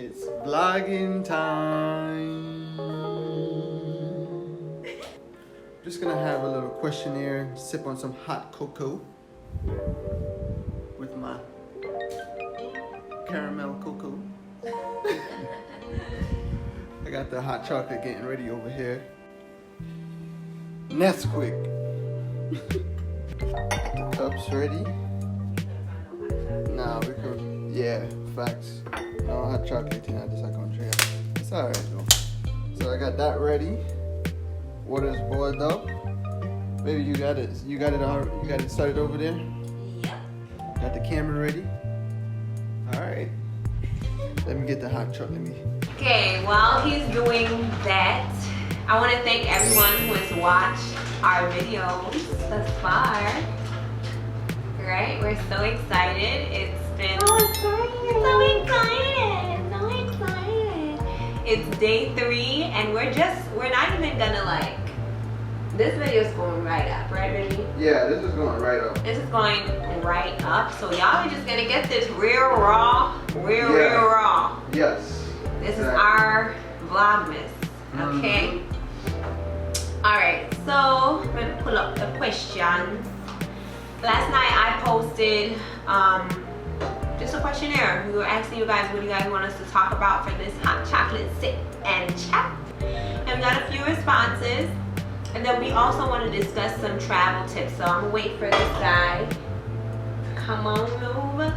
It's vlogging time. Just gonna have a little questionnaire, sip on some hot cocoa with my caramel cocoa. I got the hot chocolate getting ready over here. Nesquik. The cups ready. Nah, we could, yeah, facts. No hot chocolate in this country. It's alright though. So I got that ready. Water's boiled up. Baby, you got it. You got it started over there? Yep. Got the camera ready? Alright. Let me get the hot chocolate. Okay, while he's doing that, I want to thank everyone who has watched our videos thus far. Right? We're so excited. It's been so excited. It's day 3 and we're not even gonna like, this video is going right up, right baby? Yeah, this is going right up. This is going right up. So y'all are just gonna get this real raw. Real raw. Yes. This is our Vlogmas, okay? Alright, so I'm gonna pull up the questions. Last night I posted just a questionnaire. We were asking you guys what do you guys want us to talk about for this hot chocolate sip and chat. And we got a few responses. And then we also want to discuss some travel tips. So I'm gonna wait for this guy to come on over.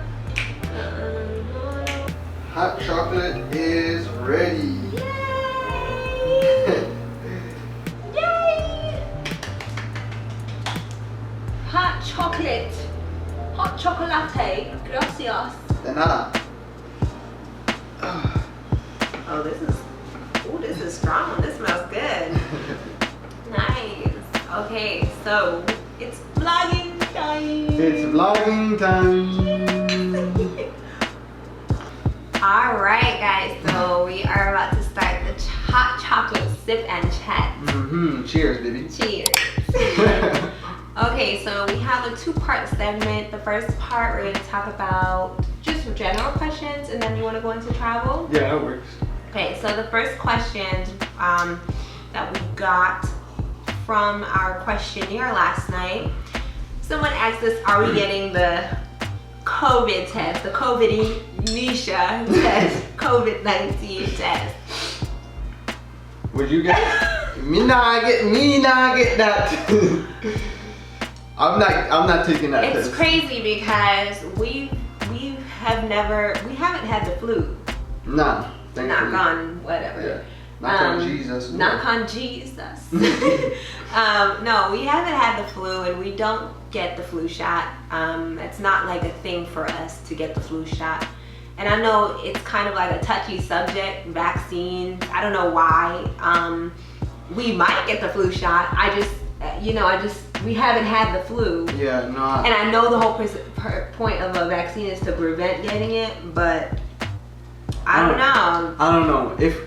Hot chocolate is ready. Yay! Yay! Hot chocolate. Hot chocolate latte. Gracias. De nada. Oh, this is strong. This smells good. Nice. Okay, so it's vlogging time. It's vlogging time. All right, guys. So we are about to start the hot chocolate sip and chat. Cheers, baby. Cheers. Okay, so we have a 2-part segment. The first part, we're going to talk about just general questions, and then you want to go into travel? Yeah, that works. Okay, so the first question that we got from our questionnaire last night, someone asked us, are we getting the COVID test, the COVID-Nisha test, COVID-19 test? Would you get it? Me not get that. I'm not taking that test. It's crazy because we haven't had the flu. Nah. Knock on whatever. Yeah. Knock on Jesus. Knock on Jesus. No, we haven't had the flu and we don't get the flu shot. It's not like a thing for us to get the flu shot. And I know it's kind of like a touchy subject, vaccines. I don't know why. We might get the flu shot. We haven't had the flu. Yeah, no. And I know the whole point of a vaccine is to prevent getting it, but I don't know. I don't know. If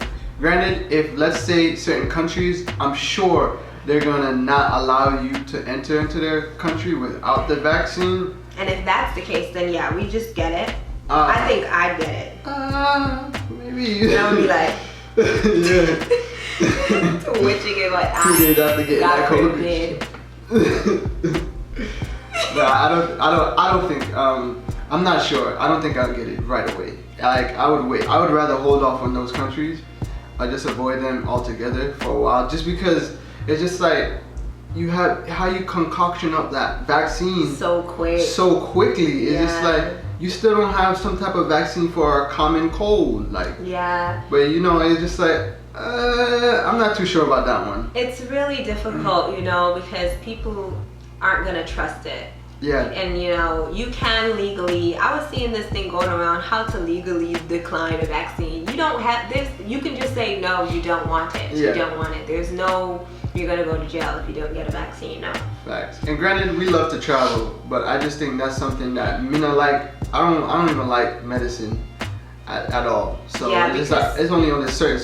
let's say certain countries, I'm sure they're gonna not allow you to enter into their country without the vaccine. And if that's the case, then yeah, we just get it. I think I'd get it. Maybe. And I would be like, yeah. twitching it like, 2 days after getting that COVID. No, I don't think. I'm not sure. I don't think I'll get it right away. Like I would wait. I would rather hold off on those countries. I just avoid them altogether for a while, just because it's just like you have how you concoction up that vaccine so quickly. It's just like you still don't have some type of vaccine for a common cold, like. Yeah. But it's just like I'm not too sure about that one. It's really difficult, because people aren't gonna trust it. Yeah. And you can legally, I was seeing this thing going around, how to legally decline a vaccine. You don't have this, you can just say no, you don't want it. Yeah. You don't want it. There's no, you're gonna go to jail if you don't get a vaccine, no. Facts. And granted, we love to travel, but I just think that's something that I don't even like medicine at all. So yeah, it's only on certain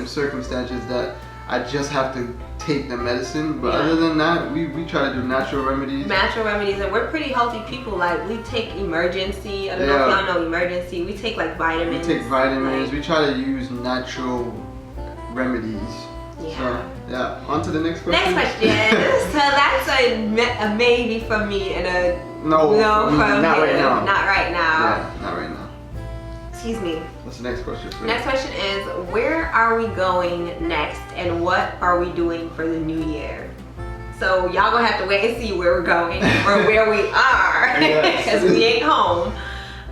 circumstances that I just have to take the medicine. But other than that, we try to do natural remedies. Natural remedies, and we're pretty healthy people. Like, we take emergency. I don't know if y'all know emergency. We take like vitamins. We take vitamins. We try to use natural remedies. Yeah. So, yeah. On to the next question. Next question. So that's a maybe from me and a no from not right now. Not right now. Yeah, not right now. Excuse me. What's the next question? Next question is, where are we going next, and what are we doing for the new year? So y'all gonna have to wait and see where we're going or where we are, because we ain't home.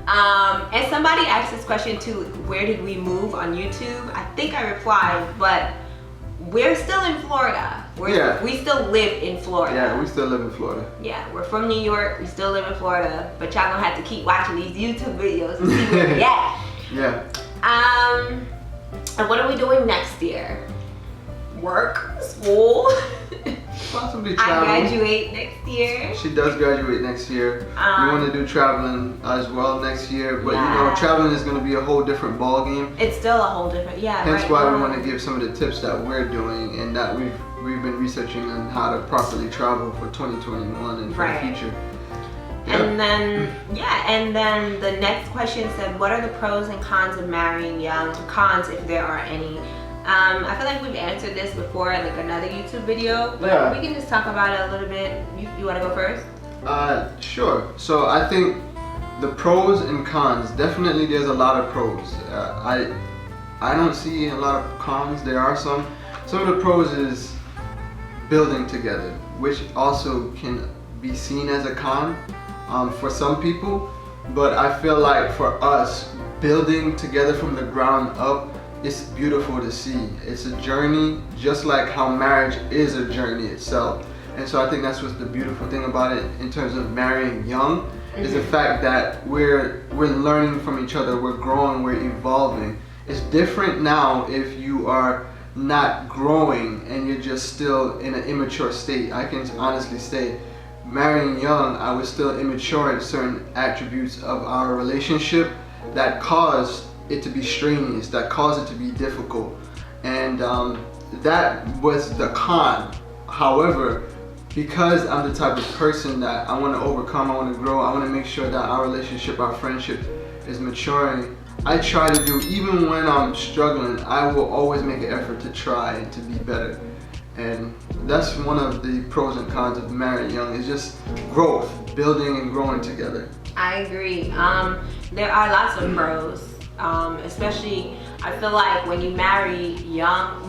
And somebody asked this question too, where did we move on YouTube? I think I replied, but we're still in Florida. We still live in Florida. Yeah, we still live in Florida. Yeah, we're from New York. We still live in Florida. But y'all gonna have to keep watching these YouTube videos to see where we at. Yeah. And what are we doing next year? Work, school. Possibly travel. I graduate next year. She does graduate next year. We want to do traveling as well next year, but you know, traveling is going to be a whole different ball game. It's still a whole different, Hence why we want to give some of the tips that we're doing and that we've been researching on how to properly travel for 2021 and for the future. And then the next question said, what are the pros and cons of marrying young? Cons, if there are any. I feel like we've answered this before in like another YouTube video. Yeah. We can just talk about it a little bit. You want to go first? Sure. So I think the pros and cons, definitely there's a lot of pros. I don't see a lot of cons. There are some. Some of the pros is building together, which also can be seen as a con for some people. But I feel like for us, building together from the ground up, it's beautiful to see. It's a journey, just like how marriage is a journey itself. And so I think that's what's the beautiful thing about it in terms of marrying young, is the fact that we're learning from each other, we're growing, we're evolving. It's different now if you are not growing and you're just still in an immature state. I can honestly say, marrying young, I was still immature in certain attributes of our relationship that caused it to be strenuous, that caused it to be difficult, and that was the con. However, because I'm the type of person that I want to overcome, I want to grow, I want to make sure that our relationship, our friendship is maturing, I try to do, even when I'm struggling, I will always make an effort to try and to be better. And that's one of the pros and cons of marrying young, is just growth, building and growing together. I agree. There are lots of pros. Especially, I feel like when you marry young,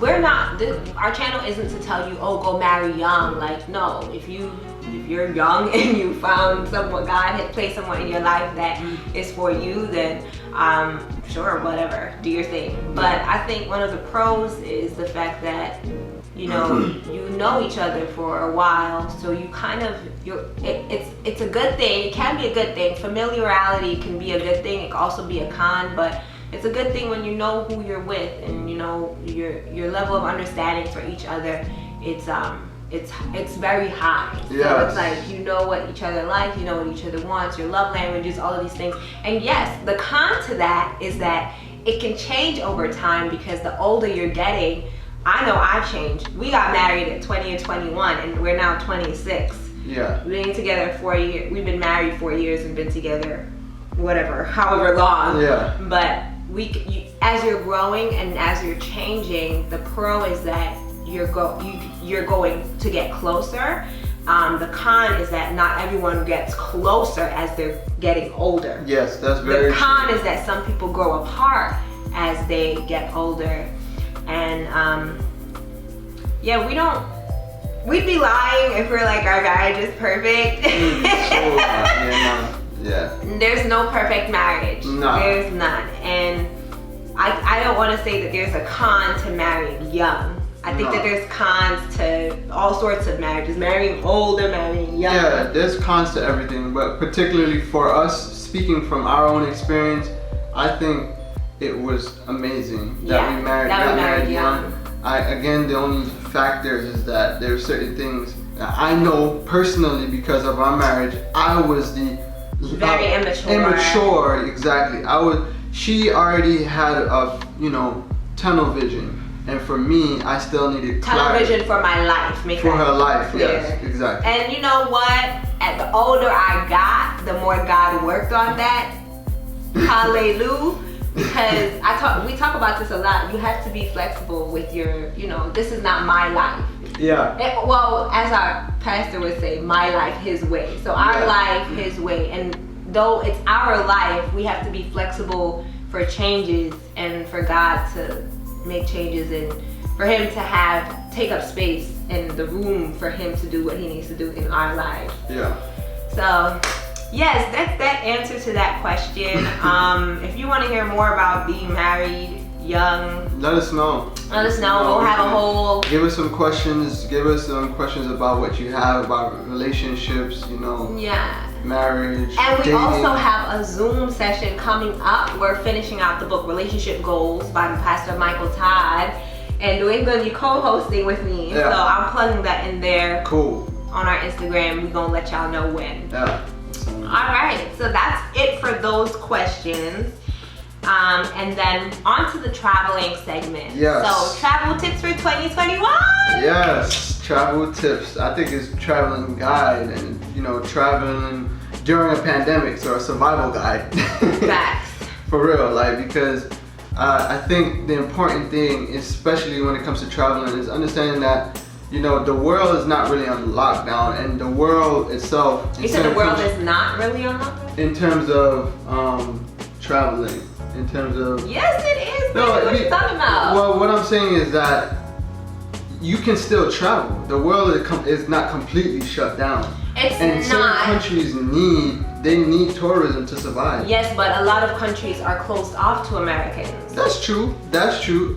our channel isn't to tell you, oh, go marry young. Like, no, if you're young and you found someone, God had placed someone in your life that is for you, then sure, whatever, do your thing. But I think one of the pros is the fact that you know each other for a while, so you kind of, it's a good thing. It can be a good thing. Familiarity can be a good thing. It can also be a con, but it's a good thing when you know who you're with and you know your level of understanding for each other. It's very high. So it's like, you know what each other likes, you know what each other wants, your love languages, all of these things. And yes, the con to that is that it can change over time, because the older you're getting, I know I've changed. We got married at 20 and 21, and we're now 26. Yeah. We've been together 4 years. We've been married 4 years and been together, however long. Yeah. But as you're growing and as you're changing, the pro is that you're going to get closer. The con is that not everyone gets closer as they're getting older. Yes, that's very true. The con is that some people grow apart as they get older. And we'd be lying if we're like our marriage is perfect. There's no perfect marriage. No. There's none. And I don't want to say that there's a con to marrying young. I think that there's cons to all sorts of marriages. Marrying older, marrying young. Yeah, there's cons to everything, but particularly for us, speaking from our own experience, I think it was amazing that we married young. Again, the only factor is that there are certain things that I know personally, because of our marriage, I was very immature. Immature, exactly. She already had a tunnel vision, And for me, I still needed television for my life. Make for her life, clear. yes, exactly. And you know what? As the older I got, the more God worked on that. Hallelujah. Because we talk about this a lot. You have to be flexible with your, this is not my life. Yeah. Well, as our pastor would say, my life, his way. So our life, his way. And though it's our life, we have to be flexible for changes and for God to make changes and for him to take up space and the room for him to do what he needs to do in our lives. Yeah. So, yes, that's that answer to that question. If you want to hear more about being married, young, let us know. We'll have a whole. Give us some questions. Give us some questions about what you have about relationships. Yeah. Marriage. And we dating. also have a Zoom session coming up. We're finishing out the book Relationship Goals by Pastor Michael Todd, and Dwayne going to be co-hosting with me. Yeah. So I'm plugging that in there. Cool. On our Instagram, we're gonna let y'all know when. Yeah. All right, so that's it for those questions. And then on to the traveling segment. Yes. So travel tips for 2021. Yes, travel tips. I think it's traveling guide and traveling during a pandemic, so a survival guide. Facts. For real, because I think the important thing, especially when it comes to traveling, is understanding that the world is not really on lockdown, and the world itself. You said the world is not really on lockdown? In terms of traveling, in terms of. Yes, it is. No, what are you talking about? Well, what I'm saying is that you can still travel. The world is not completely shut down. And certain countries need tourism to survive. Yes, but a lot of countries are closed off to Americans. That's true.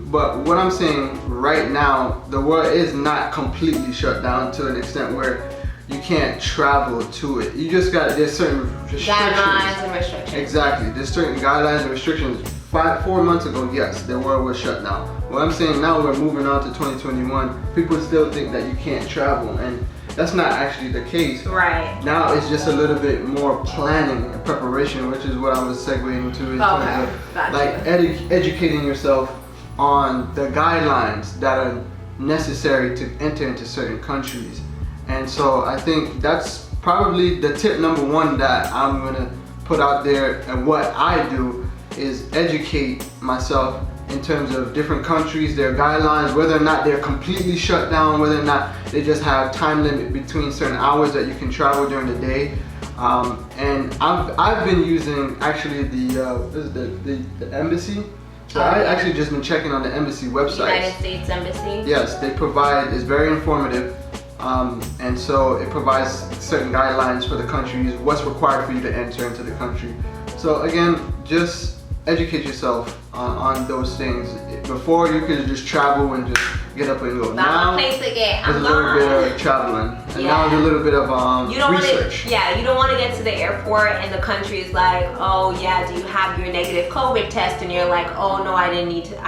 But what I'm saying right now, the world is not completely shut down to an extent where you can't travel to it. You just there's certain restrictions. Guidelines and restrictions. Exactly. There's certain guidelines and restrictions. 4 months ago, yes, the world was shut down. What I'm saying now, we're moving on to 2021. People still think that you can't travel, and that's not actually the case. Right. Now it's just a little bit more planning and preparation, which is what I was segueing into. Okay. Gotcha. Educating yourself on the guidelines that are necessary to enter into certain countries. And so I think that's probably the tip number one that I'm gonna put out there, and what I do is educate myself in terms of different countries, their guidelines, whether or not they're completely shut down, whether or not they just have time limit between certain hours that you can travel during the day. And I've been using actually the embassy. So I actually just been checking on the embassy website. United States Embassy. Yes, they provide. It's very informative. And so it provides certain guidelines for the countries, what's required for you to enter into the country. So again, just educate yourself on those things. Before, you could just travel and just get up and go. Now there's a little bit of traveling, and now there's a little bit of research. You don't want to get to the airport and the country is like, oh yeah, do you have your negative COVID test? And you're like, oh no, I didn't need to get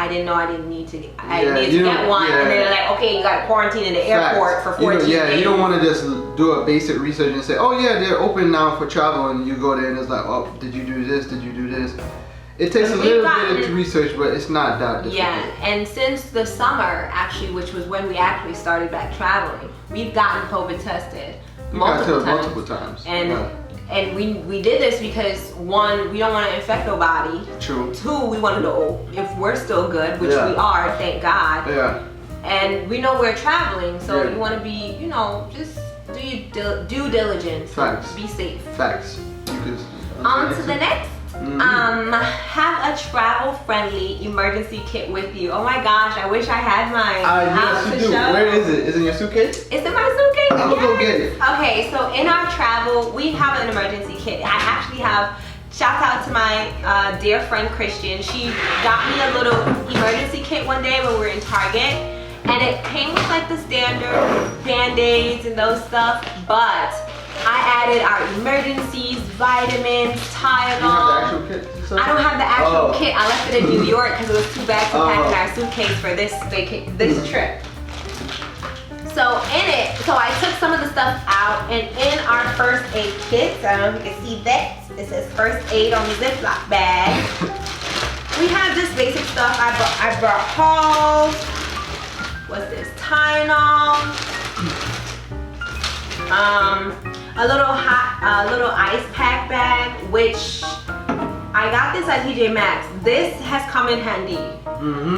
one. And they're like, okay, you got quarantined in the airport for 14 days. You don't want to just do a basic research and say, oh yeah, they're open now for travel, and you go there and it's like, oh, did you do this? Did you do this? It takes a little bit of research, but it's not that difficult. Yeah, and since the summer, actually, which was when we actually started back traveling, we've gotten COVID tested multiple times. And we did this because, one, we don't want to infect nobody. True. Two, we want to know if we're still good, which we are, thank God. Yeah. And we know we're traveling, so you want to be, just do your due diligence. Facts. Be safe. Facts. On to the next. Have a travel-friendly emergency kit with you. Oh my gosh, I wish I had mine. Yes, you do. Where is it? Is it in your suitcase? It's in my suitcase. I'll go get it. Okay, so in our travel, we have an emergency kit. I actually have, shout out to my dear friend Christian. She got me a little emergency kit one day when we were in Target. And it came with like the standard Band-Aids and those stuff, but I added our emergencies, vitamins, Tylenol. You have the actual kit? I don't have the actual kit. I left it in New York because it was too bad to pack in our suitcase for this trip. So I took some of the stuff out, and in our first aid kit, I don't know if you can see that, it says first aid on the Ziploc bag. We have just basic stuff. I brought Halls, what's this? Tylenol. A little ice pack bag, which I got this at TJ Maxx. This has come in handy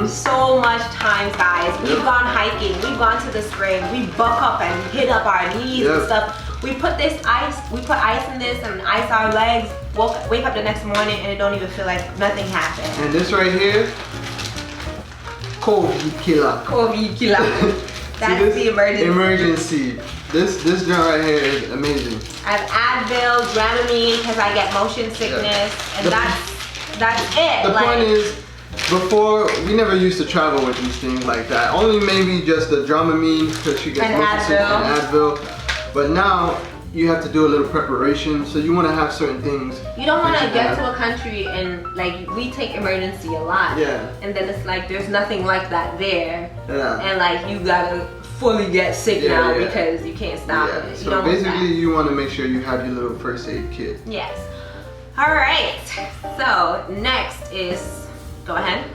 so much times, guys. We've gone hiking, we've gone to the spring, we buck up and hit up our knees and stuff. We put ice in this and ice our legs, wake up the next morning and it don't even feel like nothing happened. And this right here, COVID killer. COVID killer. That's the emergency. Emergency. This joint right here is amazing. I have Advil, Dramamine because I get motion sickness, and that's it. The point is, before we never used to travel with these things like that. Only maybe just the Dramamine because she gets motion sickness and Advil. But now you have to do a little preparation, so you want to have certain things. You don't want to get to a country and like we take emergency a lot. Yeah. And then it's like there's nothing like that there. Yeah. And like you gotta fully get sick now because you can't stop it. So basically you want to make sure you have your little first aid kit. Yes. Alright. So next is, go ahead.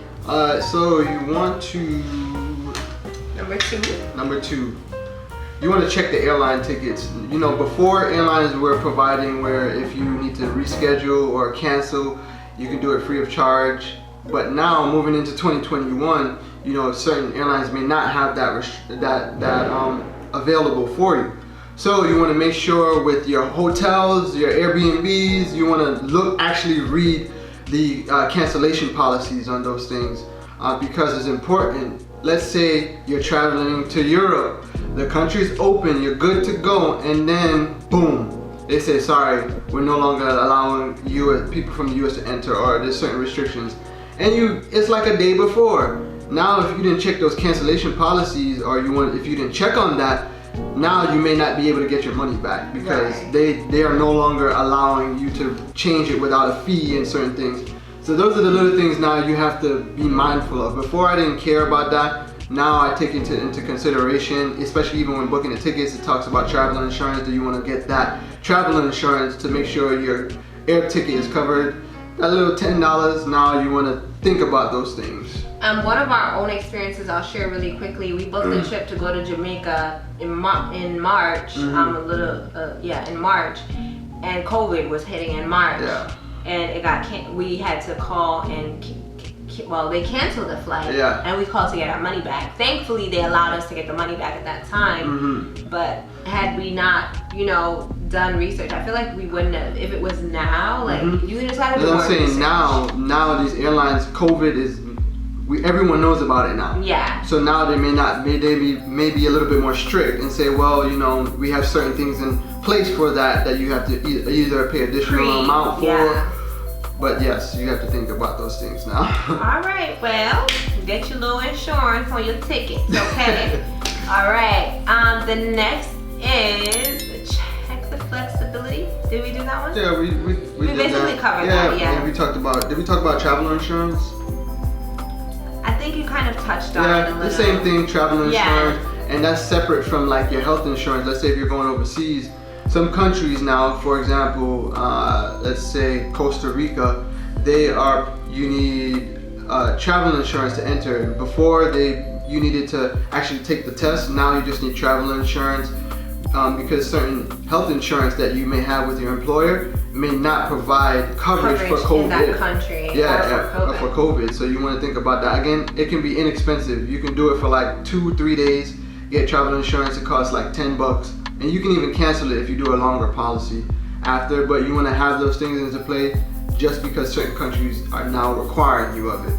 So you want to Number two. You want to check the airline tickets. You know, before airlines were providing where if you need to reschedule or cancel, you can do it free of charge. But now, moving into 2021, you know, certain airlines may not have that available for you. So you want to make sure with your hotels, your Airbnbs, you want to actually read the cancellation policies on those things because it's important. Let's say you're traveling to Europe, the country's open, you're good to go, and then boom, they say, sorry, we're no longer allowing people from the US to enter, or there's certain restrictions. And it's like a day before. Now if you didn't check those cancellation policies, or if you didn't check on that, now you may not be able to get your money back because they are no longer allowing you to change it without a fee and certain things. So those are the little things now you have to be mindful of. Before I didn't care about that. Now I take into consideration, especially even when booking the tickets, it talks about travel insurance, that you want to get that travel insurance to make sure your air ticket is covered. That little $10, now you want to think about those things. One of our own experiences I'll share really quickly. We booked a trip to go to Jamaica in March, in March, and COVID was hitting in March, and we had to call and they canceled the flight, and we called to get our money back. Thankfully, they allowed us to get the money back at that time. But had we not, done research, I feel like we wouldn't have. If it was now, like you just gotta do more research. I'm saying now these airlines, COVID is, everyone knows about it now. Yeah. So now they may be a little bit more strict and say, well, we have certain things in place for that you have to either pay additional amount for. Yeah. But yes, you have to think about those things now. All right, well, get your little insurance on your tickets, okay? All right, the next is check the flexibility. Did we do that one? Yeah, we basically covered that, yeah. Did we talk about travel insurance? I think you kind of touched on it a little. The same thing, travel insurance, and that's separate from like your health insurance. Let's say if you're going overseas. Some countries now, for example, let's say Costa Rica, you need travel insurance to enter. Before you needed to actually take the test. Now you just need travel insurance because certain health insurance that you may have with your employer may not provide coverage for COVID. In that country. For COVID. So you want to think about that. Again, it can be inexpensive. You can do it for like 2-3 days. Get travel insurance. It costs like $10. And you can even cancel it if you do a longer policy after, but you want to have those things into play just because certain countries are now requiring you of it.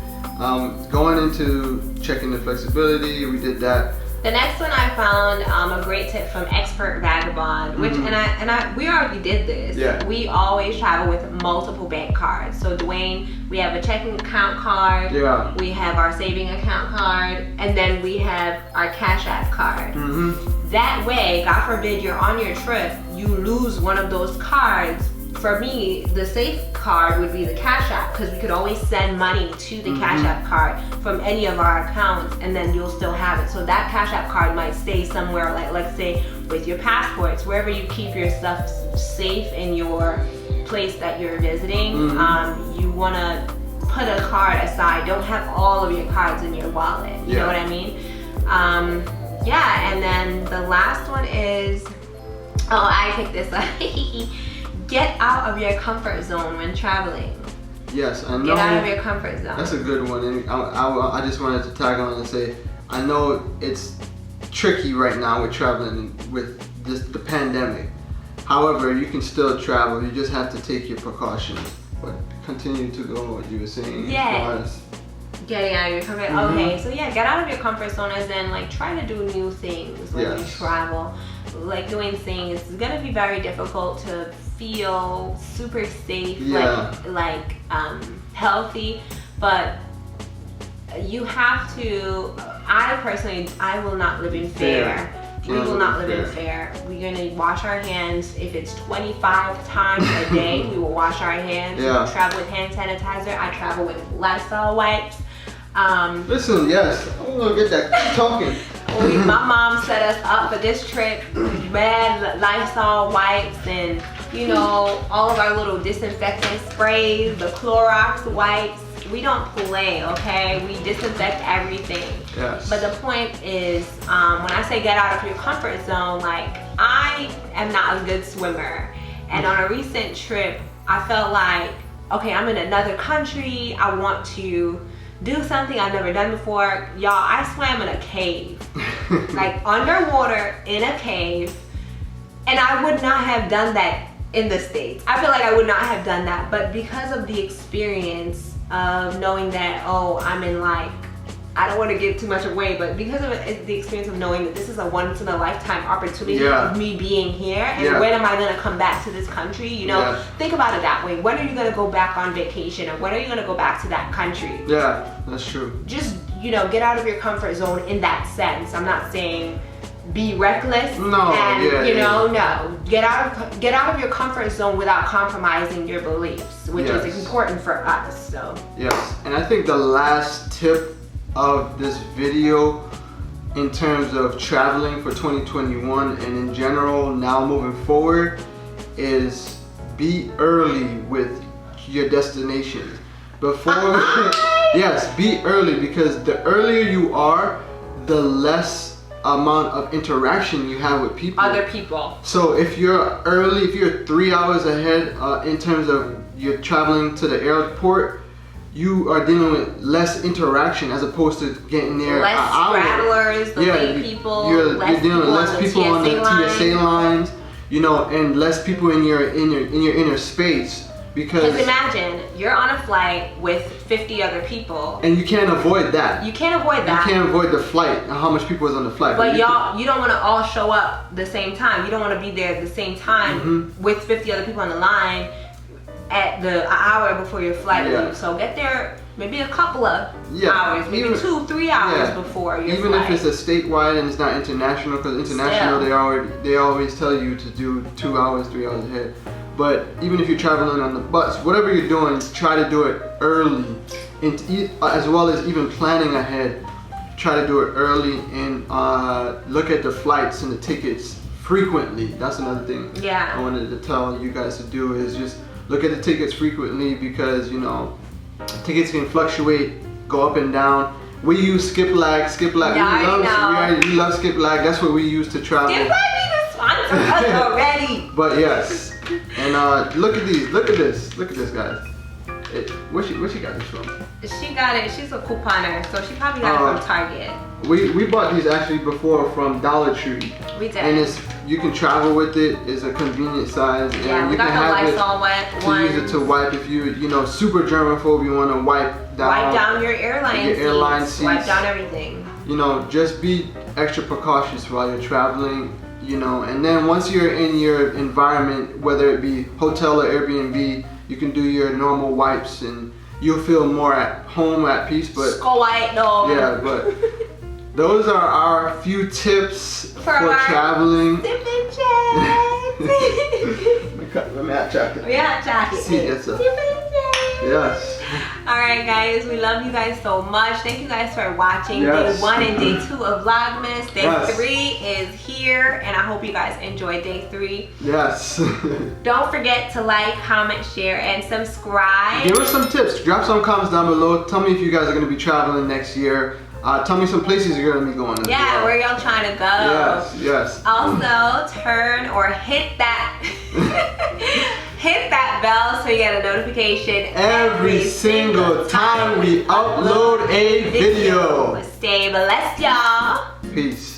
Going into checking the flexibility, we did that. The next one I found a great tip from Expert Vagabond, which we already did this. Yeah. We always travel with multiple bank cards. So Dwayne, we have a checking account card. Yeah. We have our saving account card, and then we have our Cash App card. That way, God forbid you're on your trip, you lose one of those cards. For me, the safe card would be the Cash App because we could always send money to the Cash App card from any of our accounts, and then you'll still have it. So that Cash App card might stay somewhere, like let's say with your passports, wherever you keep your stuff safe in your place that you're visiting. You want to put a card aside. Don't have all of your cards in your wallet. You know what I mean? Yeah, and then the last one is, oh, I picked this one. Get out of your comfort zone when traveling. Yes, I know. Get out of your comfort zone. That's a good one, and I just wanted to tag on and say, I know it's tricky right now with traveling with the pandemic. However, you can still travel. You just have to take your precautions. But continue to go what you were saying. Yeah. Getting out of your comfort. Okay, so yeah, get out of your comfort zone, as in like try to do new things when you travel. Like Dwayne saying, it's gonna be very difficult to feel super safe, like healthy, but you have to. I will not live in fear. We will not live in fear. We're gonna wash our hands. If it's 25 times a day, we will wash our hands. Yeah. We travel with hand sanitizer. I travel with Lysol wipes. Listen, yes, I'm gonna get that. Keep talking. My mom set us up for this trip. Mad Lysol wipes and all of our little disinfectant sprays, the Clorox wipes. We don't play, okay? We disinfect everything. Yes. But the point is, when I say get out of your comfort zone, like I am not a good swimmer. And on a recent trip, I felt like, okay, I'm in another country. I want to do something I've never done before. Y'all, I swam in a cave. Like underwater in a cave. And I would not have done that in the States. I feel like I would not have done that. But because of the experience of knowing that, oh, I'm in like, I don't want to give too much away, but because of the experience of knowing that this is a once in a lifetime opportunity of me being here, and when am I going to come back to this country? Think about it that way. When are you going to go back on vacation, or when are you going to go back to that country? Yeah, that's true. Just, get out of your comfort zone in that sense. I'm not saying be reckless. No, no. Get out of your comfort zone without compromising your beliefs, which is important for us. So. Yes, and I think the last tip of this video in terms of traveling for 2021 and in general now moving forward is be early with your destination. Before, yes, be early, because the earlier you are, the less amount of interaction you have with people. Other people. So if you're early, if you're 3 hours ahead in terms of you're traveling to the airport, you are dealing with less interaction as opposed to getting there less an hour. Travelers, the late people. You're dealing with less people on the TSA lines, and less people in your inner space. Because imagine you're on a flight with 50 other people, and you can't avoid that. You can't avoid that. You can't avoid the flight and how much people is on the flight. But you don't want to all show up the same time. You don't want to be there at the same time with 50 other people on the line at the hour before your flight leaves. So get there maybe a couple of hours, maybe 2-3 hours before your flight. Even if it's a statewide and it's not international, because international they always tell you to do 2 hours, 3 hours ahead. But even if you're traveling on the bus, whatever you're doing, try to do it early, as well as even planning ahead. Try to do it early and look at the flights and the tickets frequently. That's another thing I wanted to tell you guys to do, is just look at the tickets frequently, because tickets can fluctuate, go up and down. We use Skip Lag. We love Skip Lag. That's what we use to travel. Skip Lag need to sponsor us already. But yes, and look at these. Look at this, guys. Where she got this from? She got it. She's a couponer, so she probably got it from Target. We bought these actually before from Dollar Tree. We did. And you can travel with it. It's a convenient size. Yeah, and we you got can the have Lysol it to use it to wipe if you super germaphobe. You want to wipe down your airline seats. Wipe down everything. Just be extra precautious while you're traveling. And then once you're in your environment, whether it be hotel or Airbnb, you can do your normal wipes and you'll feel more at home, at peace. But but those are our few tips for traveling. Sip and chat. Let me hot chocolate. We hot chocolate. See, that's a, yes. Alright guys, we love you guys so much. Thank you guys for watching day 1 and day 2 of Vlogmas. Day 3 is here, and I hope you guys enjoyed day 3. Yes. Don't forget to like, comment, share, and subscribe. Give us some tips. Drop some comments down below. Tell me if you guys are going to be traveling next year. Tell me some places you're gonna be going. Yeah, where y'all trying to go? Yes, yes. Also, turn or hit that hit that bell so you get a notification every single time we upload a video. Stay blessed, y'all. Peace.